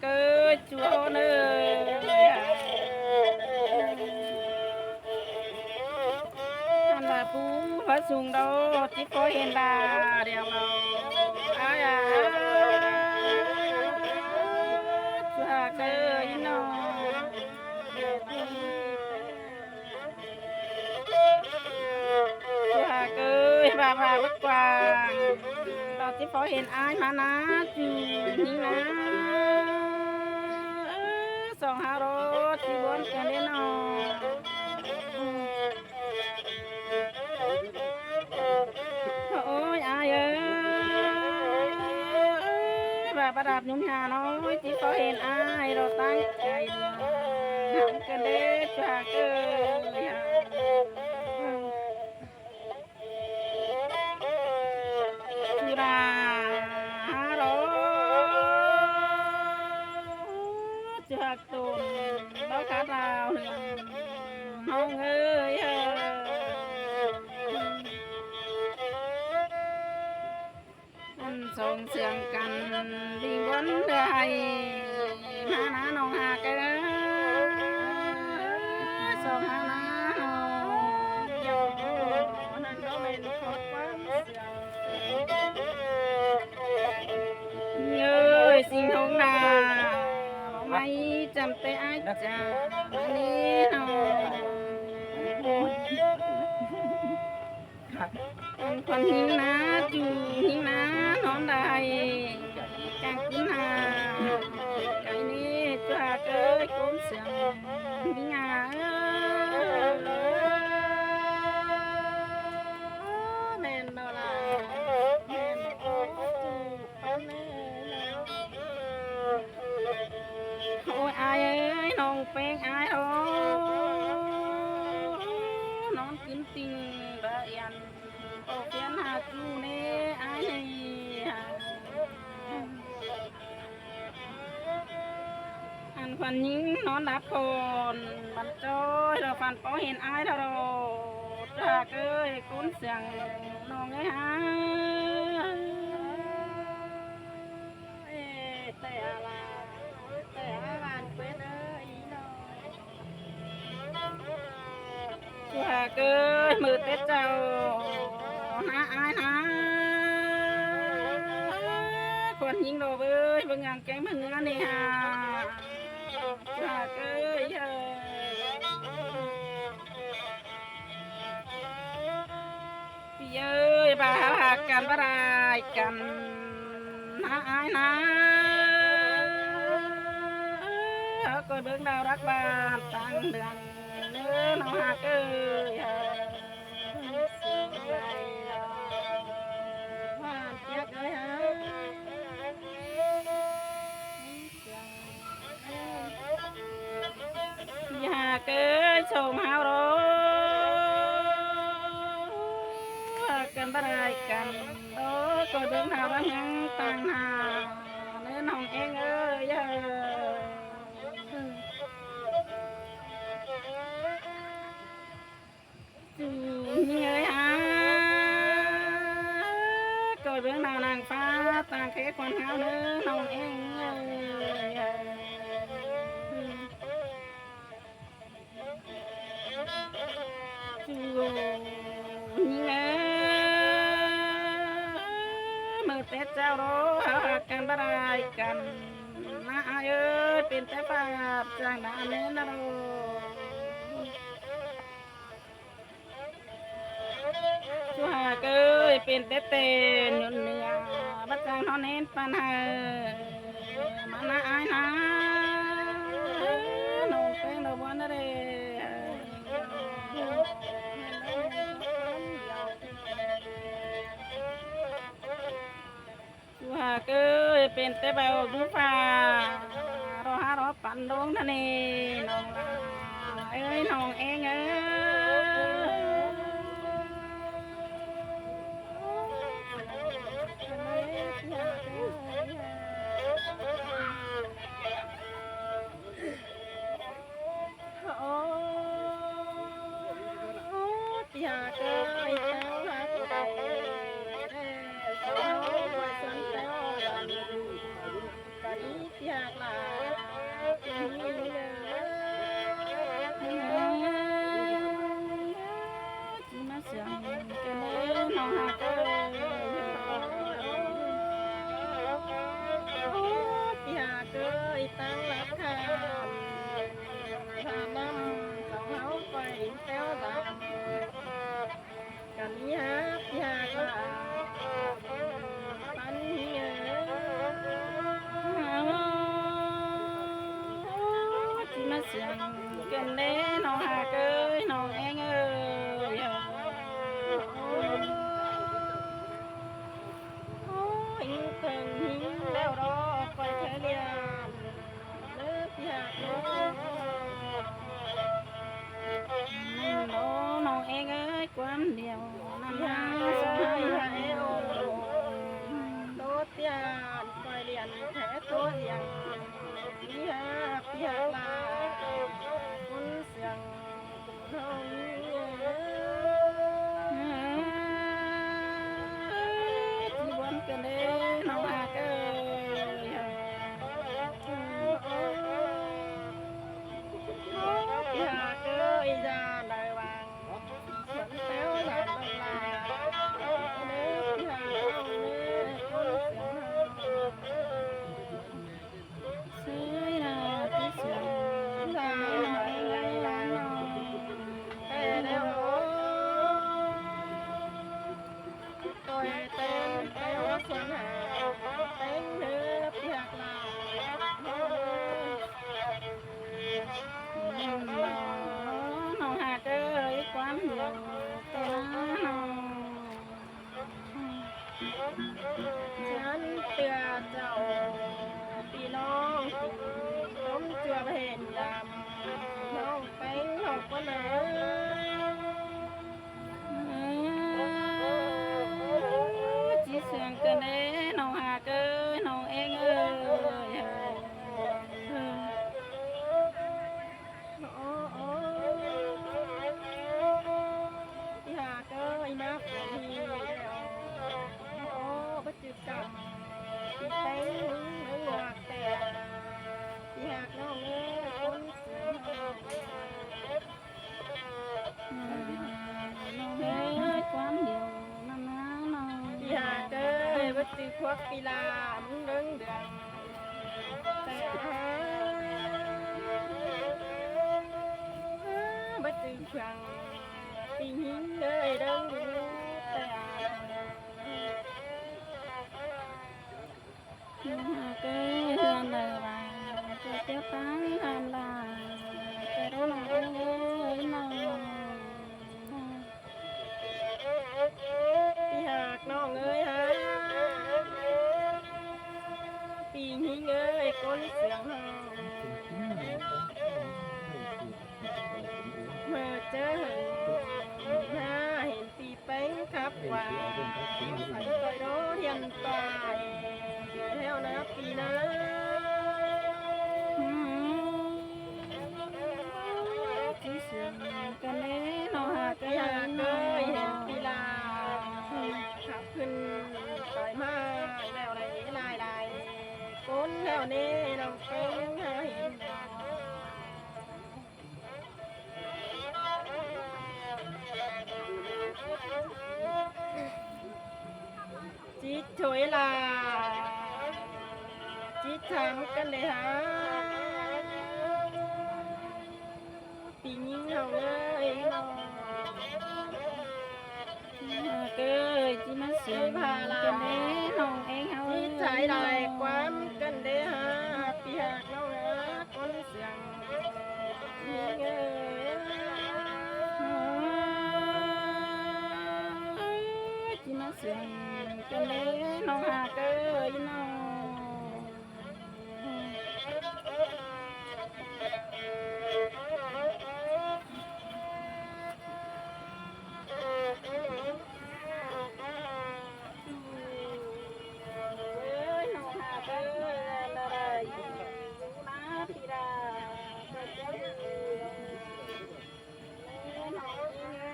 cơ chúa nơi anh là phú phải dùng đâu chỉ có hiện đà đèo nào ai chúa cơ nó chúa cơ và bất quàเราที่พอเห็นอายมานะจูนี่นะ200ที่บนกันได้นอโอ้ยอายเอ้ยแบบประดับยุ่งยาน้อยที่พอเห็นอายเราตั้งใจหากันได้จากเอ้ยจากตุนบ้าขาดาวห้องเอ้ยส่งเสียงกันวิ่งวนได้มาหน้าน้องหากันส่งหาหน้าน้องโยนั่นก็เป็นคนกว้างเสียงเอ้ยสิ่งของนาไม่จำเป็นอาจารย์นี่น้องคนหิ้งนะจูหิ้งนะน้องได้กางกินหาไก่นี่จ้าเกยก้มเสียงหิ้งาแม่นดอลาแม่นโอ้จูปันโอ้ยอายเอ้ยน้องเป็นอายโอ้น้องกินติงบะยันโอเพียนหาจูเน่อายนี่อันควันยิงนอนดับคนบันจอยเราฟันปอเห็นอายเราจ้าเกยกุ้นเสียงน้องไงฮะแต่อะไรchúa cơ mưa tết trâu há ai há còn những đồ bơi vâng ngang cái mừng ăn này hà chúa cơ ơi bà hà cần bà đài cần há ai há coi bước đầu đắc bà tăng đường nó hạ ơi hoa tiếc ơi hả nhà cơ sầu hao đó cần bắt ai cần đó coi đứng nào đó nhang tăng hà nên hồng em ơi người hả coi bữa nào nàng phá ta khẽ quan háo nữa nông em mơ tết trao đó cần bắt ai cần na ai ơiเป็นแต่ภาพจางดาเน้นเราchúa ơiเป็นเต้เต้นเนื้อบัดจางนอนเน้นปันหามันน่าอายนะน้องเป็นดอกบัวนั่นเองchúa ơiเป็นเต้เบลดูฟ้ารอหารอปั่นดวงนั่นเองน้องเอ้ยน้องเองเอ้อยากเอ้ยเจ้ารักใจเจ้าไว้สนเจ้าดัน Thank you. อยากลาที่เดิที่มาเสียงกันเลยน้องหากอยากเกยตั้งรับคำถ้าน้ำสองเขาไปแต้วดำกันอยากลาปันเงที่มาเสียงกันเลยน้องหากน้องเองถึงหิงแล้วรอไปเธอเรียนเลิกอยากรู้น้องเองความเดียวน้ำยาสายให้โอ้โตเตียนไปเรียนแค่ตัวเดียวอยากลาคนเสียงน้องที่วันกันเลยน้องอาเกยอยากเกยจะได้วางฉันเต้าหลังลาเนื้ออยากเอาเนื้อคนเสียงเสียนะที่เสียงลาหน่อยลาหน่อยแต่แล้วtôi tên theo xuân hà tên nước nhạc lào nông hà ơi quán nhiều tên chán tựa chậu pì non cũng chưa bền làm non bánh học con chỉ sương cơn ấy nông hà cơ nông em ơi hà cơ nắp thì bất chợt cầm thì tay mới ngọt tè hà nông ơi con nông ơi quán nhiềuอยากbất từ khoác kỳ là muốn đứng đường bất từ khoảng tình hình nơi đông cái hương đời và cái tiếp tán làm là cái đó là cái hạt non ơi hảปีนี้เงยคนเสียงเมื่อเจอหน้าเห็นปีแป้งครับว่าใส่ไปโดเทียนตายแล้วนะปีนะที่เสียงกันเล่นหากันอยากเงยเห็นปีลาขับขึ้นต่อยมาแล้วไรลายคนแล้วนี่น้องเป็นให้จิตช่วยลาจิตทำกันเลยฮะปีนี้เราเลยเกยที่มันเสียพาลาเน่น้องเองเฮาที่ใจลายความกันเด้ฮะปีหักน้องฮะคนเสียงนี่เงยที่มันเสียงกันเด้น้องหาเกยน้อง